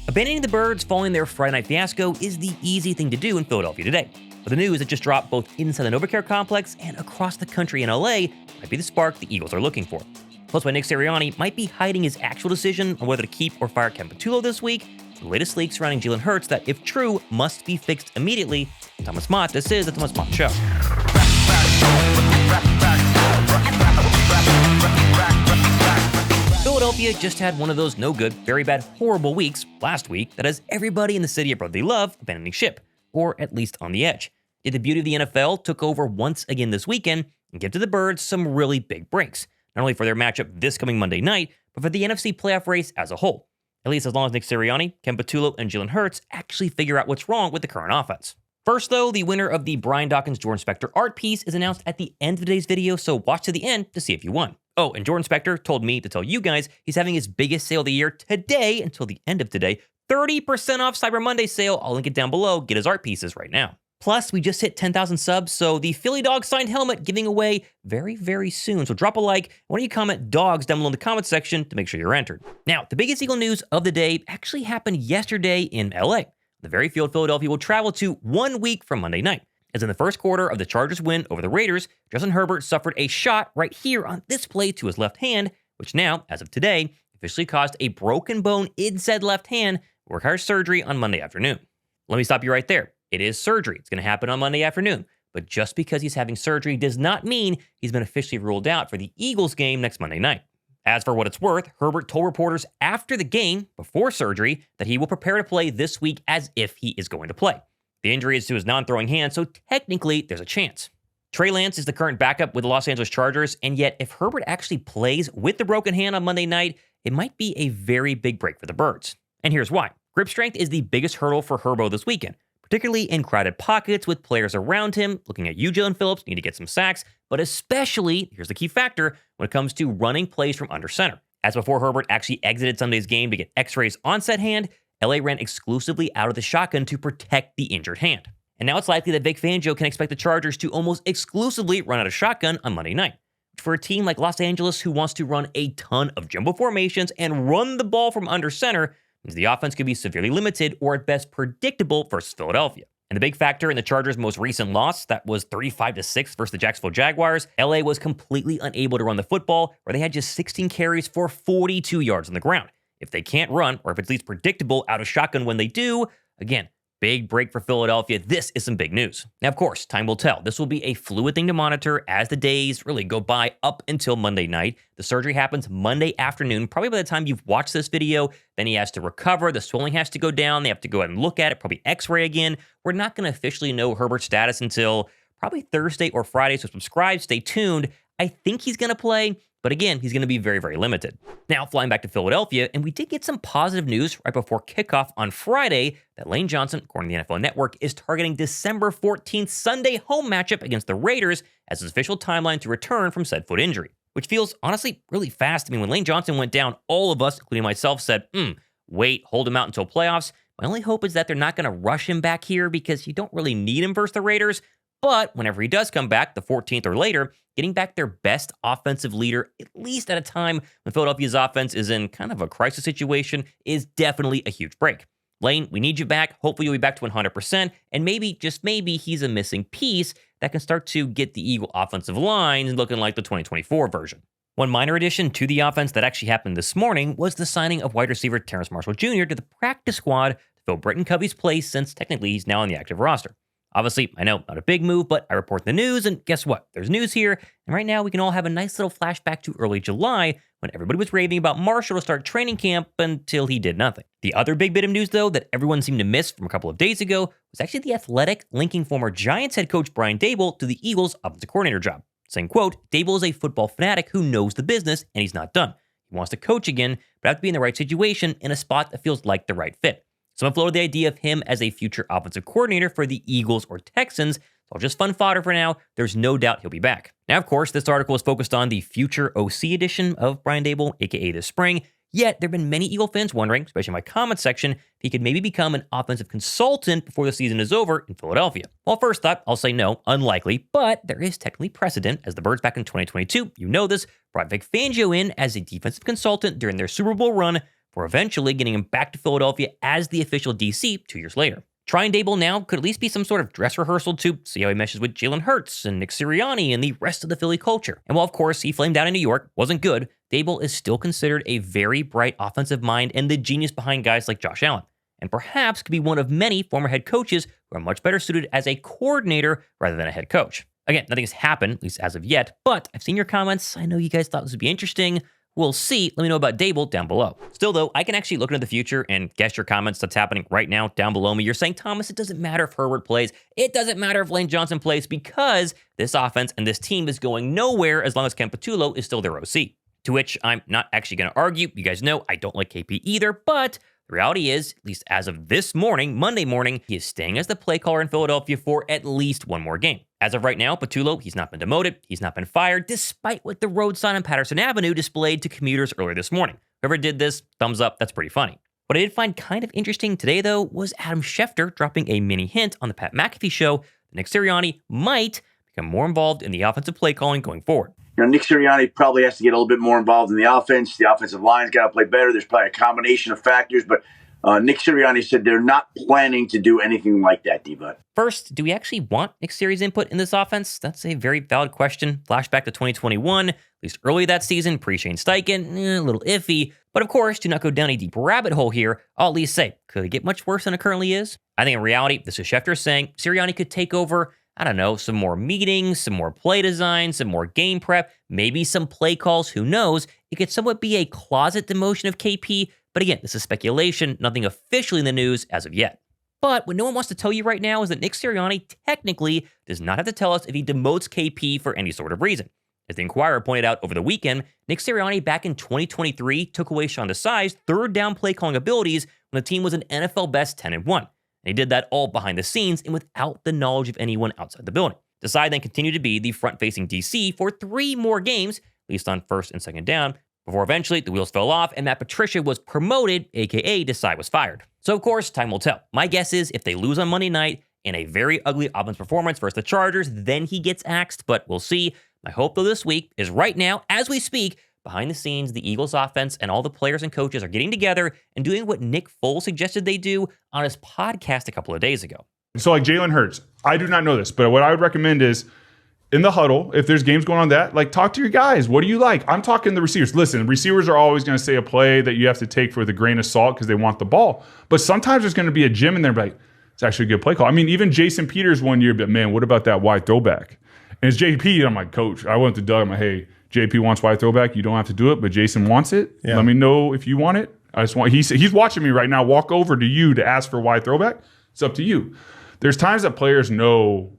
Abandoning the Birds following their Friday night fiasco is the easy thing to do in Philadelphia today. But the news that just dropped both inside the NovaCare complex and across the country in LA might be the spark the Eagles are looking for. Plus, why Nick Sirianni might be hiding his actual decision on whether to keep or fire Kevin Patullo this week, the latest leak surrounding Jalen Hurts that, if true, must be fixed immediately. Thomas Mott, this is the Thomas Mott Show. Philadelphia just had one of those no good, very bad, horrible weeks last week that has everybody in the city of brotherly love abandoning ship, or at least on the edge. Yet the beauty of the NFL took over once again this weekend and gave to the Birds some really big breaks, not only for their matchup this coming Monday night, but for the NFC playoff race as a whole. At least as long as Nick Sirianni, Kevin Patullo, and Jalen Hurts actually figure out what's wrong with the current offense. First, though, the winner of the Brian Jordan Spector art piece is announced at the end of today's video, so watch to the end to see if you won. Oh, and Jordan Spector told me to tell you guys he's having his biggest sale of the year today until the end of today. 30% off Cyber Monday sale. I'll link it down below. Get his art pieces right now. Plus, we just hit 10,000 subs, so the Philly Dog signed helmet giving away very, very soon. So drop a like. Why don't you comment dogs down below in the comment section to make sure you're entered. Now, the biggest Eagle news of the day actually happened yesterday in LA. The very field Philadelphia will travel to 1 week from Monday night. As in the first quarter of the Chargers' win over the Raiders, Justin Herbert suffered a shot right here on this play to his left hand, which now, as of today, officially caused a broken bone in said left hand, will require surgery on Monday afternoon. Let me stop you right there. It is surgery. It's going to happen on Monday afternoon. But just because he's having surgery does not mean he's been officially ruled out for the Eagles game next Monday night. As for what it's worth, Herbert told reporters after the game, before surgery, that he will prepare to play this week as if he is going to play. The injury is to his non-throwing hand, so technically there's a chance. Trey Lance is the current backup with the Los Angeles Chargers, and yet if Herbert actually plays with the broken hand on Monday night, it might be a very big break for the Birds. And here's why. Grip strength is the biggest hurdle for Herbo this weekend, particularly in crowded pockets with players around him. Looking at you, Jalen Phillips, need to get some sacks, but especially, here's the key factor, when it comes to running plays from under center. As before Herbert actually exited Sunday's game to get x-rays on said hand, LA ran exclusively out of the shotgun to protect the injured hand. And now it's likely that Vic Fangio can expect the Chargers to almost exclusively run out of shotgun on Monday night. For a team like Los Angeles who wants to run a ton of jumbo formations and run the ball from under center, means the offense could be severely limited or at best predictable versus Philadelphia. And the big factor in the Chargers' most recent loss, that was 35-6 versus the Jacksonville Jaguars, LA was completely unable to run the football, where they had just 16 carries for 42 yards on the ground. If they can't run, or if it's at least predictable out of shotgun when they do, again, big break for Philadelphia. This is some big news. Now, of course, time will tell. This will be a fluid thing to monitor as the days really go by up until Monday night. The surgery happens Monday afternoon. Probably by the time you've watched this video, then he has to recover. The swelling has to go down. They have to go ahead and look at it, probably x-ray again. We're not going to officially know Herbert's status until probably Thursday or Friday, so subscribe, stay tuned. I think he's going to play, but again, he's going to be very, very limited. Now, flying back to Philadelphia, and we did get some positive news right before kickoff on Friday that Lane Johnson, according to the NFL Network, is targeting December 14th Sunday home matchup against the Raiders as his official timeline to return from said foot injury, which feels honestly really fast. I mean, when Lane Johnson went down, all of us, including myself, said, wait, hold him out until playoffs. My only hope is that they're not going to rush him back here because you don't really need him versus the Raiders. But whenever he does come back, the 14th or later, getting back their best offensive leader, at least at a time when Philadelphia's offense is in kind of a crisis situation, is definitely a huge break. Lane, we need you back. Hopefully you'll be back to 100%. And maybe, just maybe, he's a missing piece that can start to get the Eagle offensive line looking like the 2024 version. One minor addition to the offense that actually happened this morning was the signing of wide receiver Terrace Marshall Jr. to the practice squad to fill Britton Covey's place since technically he's now on the active roster. Obviously, I know, not a big move, but I report the news, and guess what? There's news here, and right now we can all have a nice little flashback to early July when everybody was raving about Marshall to start training camp until he did nothing. The other big bit of news, though, that everyone seemed to miss from a couple of days ago was actually the Athletic linking former Giants head coach Brian Daboll to the Eagles' offensive coordinator job, saying, quote, Daboll is a football fanatic who knows the business, and he's not done. He wants to coach again, but have to be in the right situation in a spot that feels like the right fit. Someone floated the idea of him as a future offensive coordinator for the Eagles or Texans. It's all just fun fodder for now. There's no doubt he'll be back. Now, of course, this article is focused on the future OC edition of Brian Daboll, aka this spring. Yet, there have been many Eagle fans wondering, especially in my comment section, if he could maybe become an offensive consultant before the season is over in Philadelphia. Well, first up, I'll say no, unlikely, but there is technically precedent, as the Birds back in 2022, you know this, brought Vic Fangio in as a defensive consultant during their Super Bowl run before eventually getting him back to Philadelphia as the official DC 2 years later. Trying Daboll now could at least be some sort of dress rehearsal to see how he meshes with Jalen Hurts and Nick Sirianni and the rest of the Philly culture. And while, of course, he flamed out in New York, wasn't good, Daboll is still considered a very bright offensive mind and the genius behind guys like Josh Allen, and perhaps could be one of many former head coaches who are much better suited as a coordinator rather than a head coach. Again, nothing has happened, at least as of yet, but I've seen your comments. I know you guys thought this would be interesting. We'll see. Let me know about Daboll down below. Still, though, I can actually look into the future and guess your comments that's happening right now down below me. You're saying, Thomas, it doesn't matter if Herbert plays. It doesn't matter if Lane Johnson plays because this offense and this team is going nowhere as long as Kevin Patullo is still their OC. To which I'm not actually going to argue. You guys know I don't like KP either, but the reality is, at least as of this morning, Monday morning, he is staying as the play caller in Philadelphia for at least one more game. As of right now, Patullo, he's not been demoted, he's not been fired, despite what the road sign on Patterson Avenue displayed to commuters earlier this morning. Whoever did this, thumbs up, that's pretty funny. What I did find kind of interesting today, though, was Adam Schefter dropping a mini hint on the Pat McAfee show that Nick Sirianni might become more involved in the offensive play calling going forward. Nick Sirianni probably has to get a little bit more involved in the offense. The offensive line's got to play better. There's probably a combination of factors, but Nick Sirianni said they're not planning to do anything like that, D-Bud. First, do we actually want Nick Sirianni's input in this offense? That's a very valid question. Flashback to 2021, at least early that season, pre-Shane Steichen, a little iffy. But of course, do not go down a deep rabbit hole here. I'll at least say, could it get much worse than it currently is? I think in reality, this is Schefter saying Sirianni could take over, I don't know, some more meetings, some more play design, some more game prep, maybe some play calls, who knows? It could somewhat be a closet demotion of KP, but again, this is speculation, nothing officially in the news as of yet. But what no one wants to tell you right now is that Nick Sirianni technically does not have to tell us if he demotes KP for any sort of reason. As the Inquirer pointed out over the weekend, Nick Sirianni back in 2023 took away Sean Desai's third down play calling abilities when the team was an NFL best 10-1. And he did that all behind the scenes and without the knowledge of anyone outside the building. Desai then continued to be the front-facing DC for 3 more games, at least on first and second down, before eventually the wheels fell off and Matt Patricia was promoted, aka Desai was fired. So of course, time will tell. My guess is if they lose on Monday night in a very ugly offense performance versus the Chargers, then he gets axed, but we'll see. My hope though this week is right now, as we speak, behind the scenes, the Eagles offense and all the players and coaches are getting together and doing what Nick Foles suggested they do on his podcast a couple of days ago. So like Jalen Hurts, I do not know this, but what I would recommend is in the huddle, if there's games going on that, like talk to your guys. What do you like? I'm talking the receivers. Listen, receivers are always going to say a play that you have to take with a grain of salt because they want the ball. But sometimes there's going to be a gym in there like, it's actually a good play call. I mean, even Jason Peters one year, but man, what about that wide throwback? And it's JP. I'm like, coach, I went to Doug. I'm like, hey, JP wants wide throwback. You don't have to do it, but Jason wants it. Yeah. Let me know if you want it. I just want. He's watching me right now. Walk over to you to ask for wide throwback. It's up to you. There's times that players know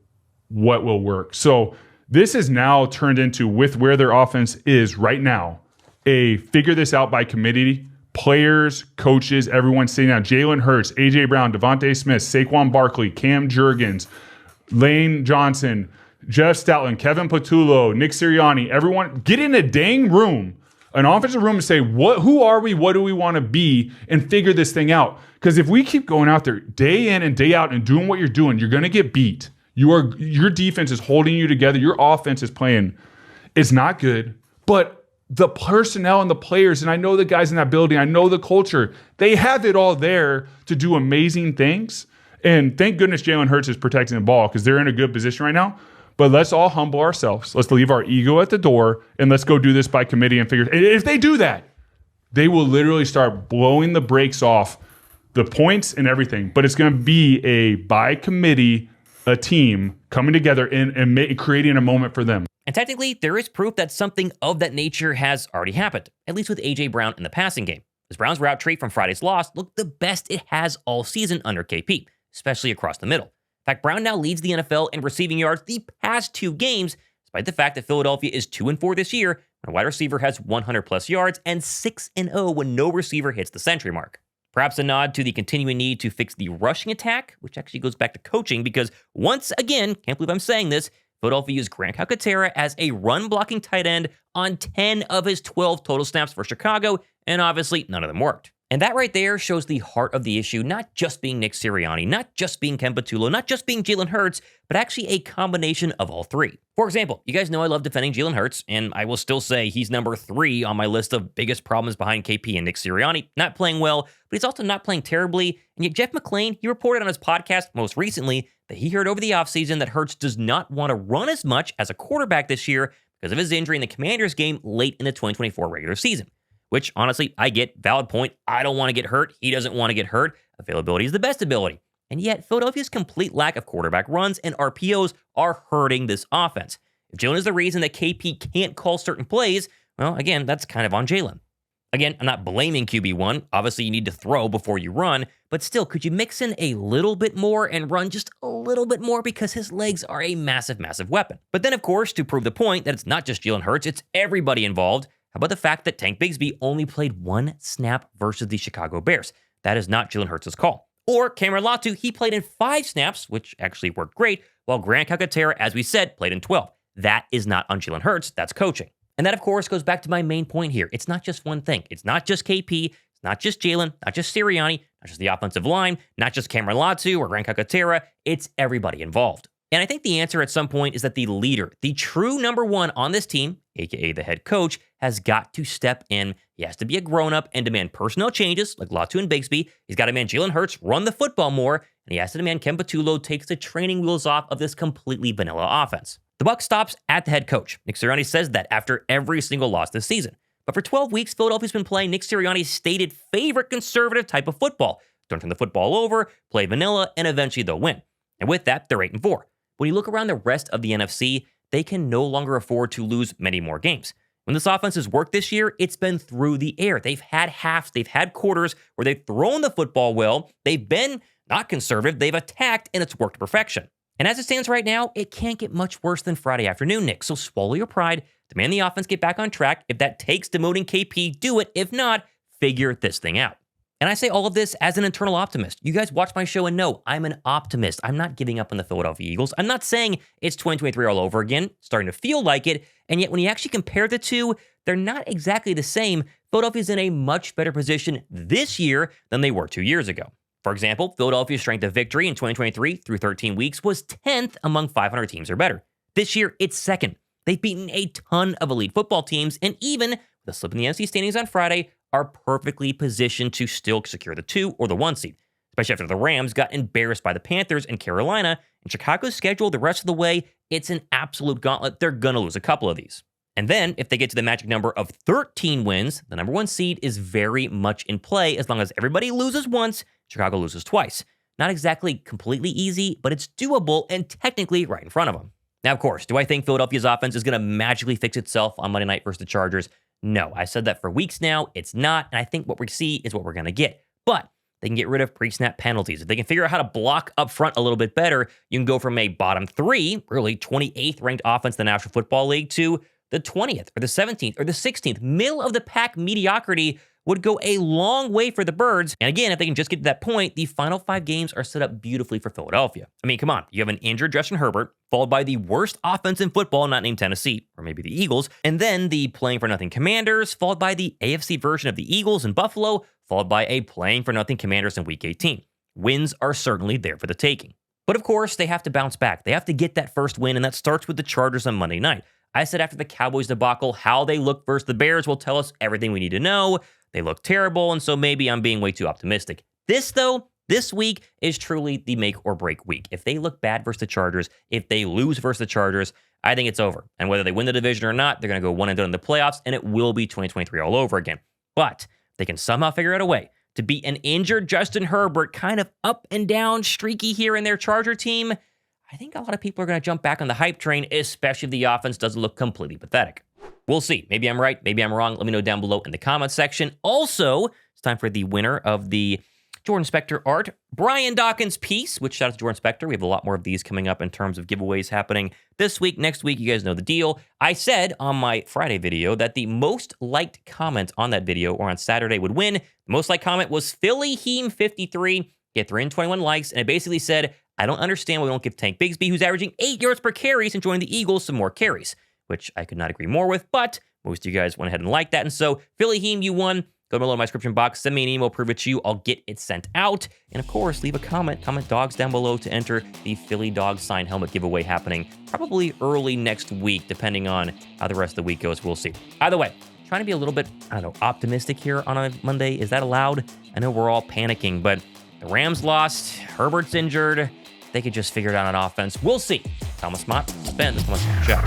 what will work. So this is now turned into, with where their offense is right now, a figure this out by committee. Players, coaches, everyone sitting down. Jalen Hurts, A.J. Brown, Devontae Smith, Saquon Barkley, Cam Jurgens, Lane Johnson, Jeff Stoutland, Kevin Patullo, Nick Sirianni, everyone get in a dang room, an offensive room, and say, who are we? What do we want to be? And figure this thing out. Because if we keep going out there day in and day out and doing what you're doing, you're going to get beat. Your defense is holding you together. Your offense is playing. It's not good. But the personnel and the players, and I know the guys in that building, I know the culture, they have it all there to do amazing things. And thank goodness Jalen Hurts is protecting the ball because they're in a good position right now. But let's all humble ourselves. Let's leave our ego at the door, and let's go do this by committee and figure. If they do that, they will literally start blowing the brakes off the points and everything. But it's going to be a by committee, a team coming together and creating a moment for them. And technically, there is proof that something of that nature has already happened, at least with A.J. Brown in the passing game. As Brown's route tree from Friday's loss looked the best it has all season under KP, especially across the middle. In fact, Brown now leads the NFL in receiving yards the past 2 games, despite the fact that Philadelphia is 2-4 this year when a wide receiver has 100-plus yards and 6-0 when no receiver hits the century mark. Perhaps a nod to the continuing need to fix the rushing attack, which actually goes back to coaching because once again, can't believe I'm saying this, Philadelphia used Grant Calcaterra as a run-blocking tight end on 10 of his 12 total snaps for Chicago, and obviously none of them worked. And that right there shows the heart of the issue, not just being Nick Sirianni, not just being Kevin Patullo, not just being Jalen Hurts, but actually a combination of all three. For example, you guys know I love defending Jalen Hurts, and I will still say he's number 3 on my list of biggest problems behind KP and Nick Sirianni. Not playing well, but he's also not playing terribly. And yet Jeff McLean, he reported on his podcast most recently that he heard over the offseason that Hurts does not want to run as much as a quarterback this year because of his injury in the Commanders game late in the 2024 regular season. Which, honestly, I get. Valid point. I don't want to get hurt. He doesn't want to get hurt. Availability is the best ability. And yet, Philadelphia's complete lack of quarterback runs and RPOs are hurting this offense. If Jalen is the reason that KP can't call certain plays, well, again, that's kind of on Jalen. Again, I'm not blaming QB1. Obviously, you need to throw before you run. But still, could you mix in a little bit more and run just a little bit more because his legs are a massive, massive weapon? But then, of course, to prove the point that it's not just Jalen Hurts, it's everybody involved. How about the fact that Tank Bigsby only played 1 snap versus the Chicago Bears? That is not Jalen Hurts' call. Or Cameron Latu, he played in 5 snaps, which actually worked great, while Grant Calcaterra, as we said, played in 12. That is not on Jalen Hurts, that's coaching. And that, of course, goes back to my main point here. It's not just one thing. It's not just KP, it's not just Jalen, not just Sirianni, not just the offensive line, not just Cameron Latu or Grant Calcaterra. It's everybody involved. And I think the answer at some point is that the leader, the true number 1 on this team, aka the head coach, has got to step in. He has to be a grown-up and demand personnel changes like Latu and Bigsby. He's got to demand Jalen Hurts run the football more, and he has to demand Kevin Patullo takes the training wheels off of this completely vanilla offense. The buck stops at the head coach. Nick Sirianni says that after every single loss this season. But for 12 weeks, Philadelphia's been playing Nick Sirianni's stated favorite conservative type of football. Don't turn the football over, play vanilla, and eventually they'll win. And with that, they're 8-4. When you look around the rest of the NFC, they can no longer afford to lose many more games. When this offense has worked this year, it's been through the air. They've had halves, they've had quarters where they've thrown the football well, they've been not conservative, they've attacked, and it's worked to perfection. And as it stands right now, it can't get much worse than Friday afternoon, Nick. So swallow your pride, demand the offense get back on track. If that takes demoting KP, do it. If not, figure this thing out. And I say all of this as an internal optimist. You guys watch my show and know I'm an optimist. I'm not giving up on the Philadelphia Eagles. I'm not saying it's 2023 all over again, starting to feel like it. And yet when you actually compare the two, they're not exactly the same. Philadelphia's in a much better position this year than they were 2 years ago. For example, Philadelphia's strength of victory in 2023 through 13 weeks was 10th among 500 teams or better. This year, it's 2nd. They've beaten a ton of elite football teams, and even with a slip in the NFC standings on Friday, are perfectly positioned to still secure the 2 or the 1 seed, especially after the Rams got embarrassed by the Panthers and Carolina. And Chicago's schedule the rest of the way, it's an absolute gauntlet. They're going to lose a couple of these. And then, if they get to the magic number of 13 wins, the number 1 seed is very much in play as long as everybody loses once, Chicago loses twice. Not exactly completely easy, but it's doable and technically right in front of them. Now, of course, do I think Philadelphia's offense is going to magically fix itself on Monday night versus the Chargers? No, I said that for weeks now. It's not, and I think what we see is what we're going to get. But they can get rid of pre-snap penalties. If they can figure out how to block up front a little bit better, you can go from a bottom 3, really 28th ranked offense in the National Football League to the 20th or the 17th or the 16th. Middle of the pack mediocrity would go a long way for the Birds. And again, if they can just get to that point, the final 5 games are set up beautifully for Philadelphia. I mean, come on. You have an injured Justin Herbert, followed by the worst offense in football, not named Tennessee, or maybe the Eagles, and then the playing for nothing Commanders, followed by the AFC version of the Eagles and Buffalo, followed by a playing for nothing Commanders in Week 18. Wins are certainly there for the taking. But of course, they have to bounce back. They have to get that first win, and that starts with the Chargers on Monday night. I said after the Cowboys debacle, how they look versus the Bears will tell us everything we need to know. They look terrible, and so maybe I'm being way too optimistic. This week is truly the make or break week. If they look bad versus the Chargers, if they lose versus the Chargers, I think it's over. And whether they win the division or not, they're going to go 1-0 in the playoffs, and it will be 2023 all over again. But they can somehow figure out a way to beat an injured Justin Herbert, kind of up and down, streaky here in their Charger team. I think a lot of people are going to jump back on the hype train, especially if the offense doesn't look completely pathetic. We'll see. Maybe I'm right. Maybe I'm wrong. Let me know down below in the comments section. Also, it's time for the winner of the Jordan Spector art, Brian Dawkins piece, which shout out to Jordan Spector. We have a lot more of these coming up in terms of giveaways happening this week, next week. You guys know the deal. I said on my Friday video that the most liked comment on that video or on Saturday would win. The most liked comment was Philly Heem 53. He had 321 likes, and it basically said, I don't understand why we don't give Tank Bigsby, who's averaging 8 yards per carry since joining the Eagles, some more carries, which I could not agree more with, but most of you guys went ahead and liked that. And so, Philly Heem, you won. Go below in my description box, send me an email, prove it to you. I'll get it sent out. And of course, leave a comment. Comment dogs down below to enter the Philly Dog signed helmet giveaway happening probably early next week, depending on how the rest of the week goes. We'll see. Either way, trying to be a little bit, optimistic here on a Monday. Is that allowed? I know we're all panicking, but the Rams lost. Herbert's injured. They could just figure it out on offense. We'll see. Thomas Mott, Ben, this is Check.